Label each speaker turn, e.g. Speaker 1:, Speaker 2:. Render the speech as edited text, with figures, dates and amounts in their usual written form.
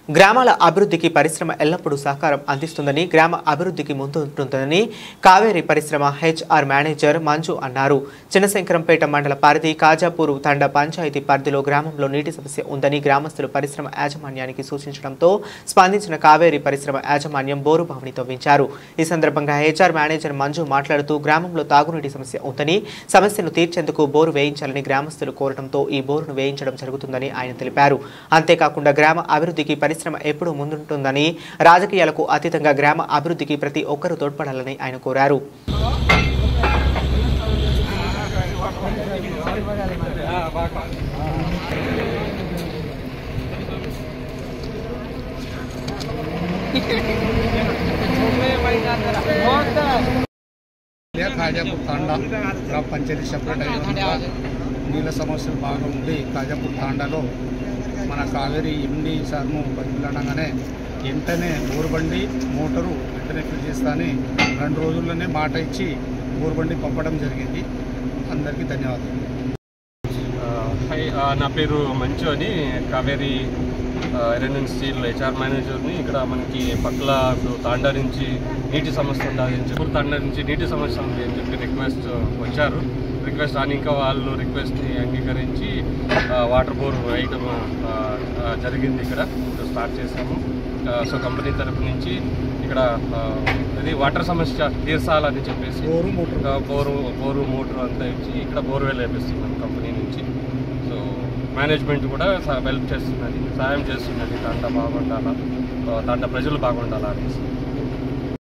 Speaker 1: గ్రామాల అభివృద్ధికి పరిశ్రమ ఎల్లప్పుడూ సహకారం అందిస్తుందని, గ్రామ అభివృద్ధికి ముందుంటుందని కావేరి పరిశ్రమ హెచ్ఆర్ మేనేజర్ మంజు అన్నారు. చిన్నశంకరంపేట మండల పరిధి కాజాపూర్ తండ పంచాయతీ పరిధిలో గ్రామంలో నీటి సమస్య ఉందని గ్రామస్తులు పరిశ్రమ యాజమాన్యానికి సూచించడంతో స్పందించిన కావేరి పరిశ్రమ యాజమాన్యం బోరు బావిని తవ్వించారు. ఈ సందర్భంగా హెచ్ఆర్ మేనేజర్ మంజు మాట్లాడుతూ గ్రామంలో తాగునీటి సమస్య ఉందని, సమస్యను తీర్చేందుకు బోరు వేయించాలని గ్రామస్తులు కోరడంతో ఈ బోరును వేయించడం జరుగుతుందని ఆయన తెలిపారు. అంతేకాకుండా గ్రామ అభివృద్ధికి పరిశ్రమ ఎప్పుడూ ముందుంటుందని, రాజకీయాలకు అతీతంగా గ్రామ అభివృద్ధికి ప్రతి ఒక్కరూ తోడ్పడాలని ఆయన కోరారు.
Speaker 2: కాజాపూర్ తాండా గ్రామ పంచాయతీ సెపరేట్ అయ్యింది. నీళ్ళ సమస్యలు బాగా ఉండి కాజాపూర్ తాండాలో మన కావేరి ఎండి సార్ను బతిలాడగానే వెంటనే బోరుబండి మోటారు వెంటనే ఫిల్ చేస్తానని 2 రోజుల్లోనే మాట ఇచ్చి బోరుబండి పంపడం జరిగింది. అందరికీ ధన్యవాదాలు.
Speaker 3: నా పేరు మంచు అని, Kaveri iron and steel HR మేనేజర్ని. ఇక్కడ మనకి పక్కల తాండా నుంచి నీటి సమస్య ఉండాలని తాండా నుంచి నీటి సమస్య ఉంది అని చెప్పి రిక్వెస్ట్ వచ్చారు. రిక్వెస్ట్ అని ఇంకా వాళ్ళు రిక్వెస్ట్ని అంగీకరించి వాటర్ బోర్ వేయడం జరిగింది. ఇక్కడ స్టార్ట్ చేసాము. సో కంపెనీ తరపు నుంచి ఇక్కడ ఇది వాటర్ సమస్య తీర్చాలని చెప్పేసి బోరు మోటార్ అంతా ఇచ్చి ఇక్కడ బోర్వెల్ వేపిస్తున్నాం కంపెనీ నుంచి. సో మేనేజ్మెంట్ కూడా హెల్ప్ చేస్తున్నది, సహాయం చేస్తున్నది. తాండా బాగుండాలా, తాండా ప్రజలు బాగుండాలా అనేసి.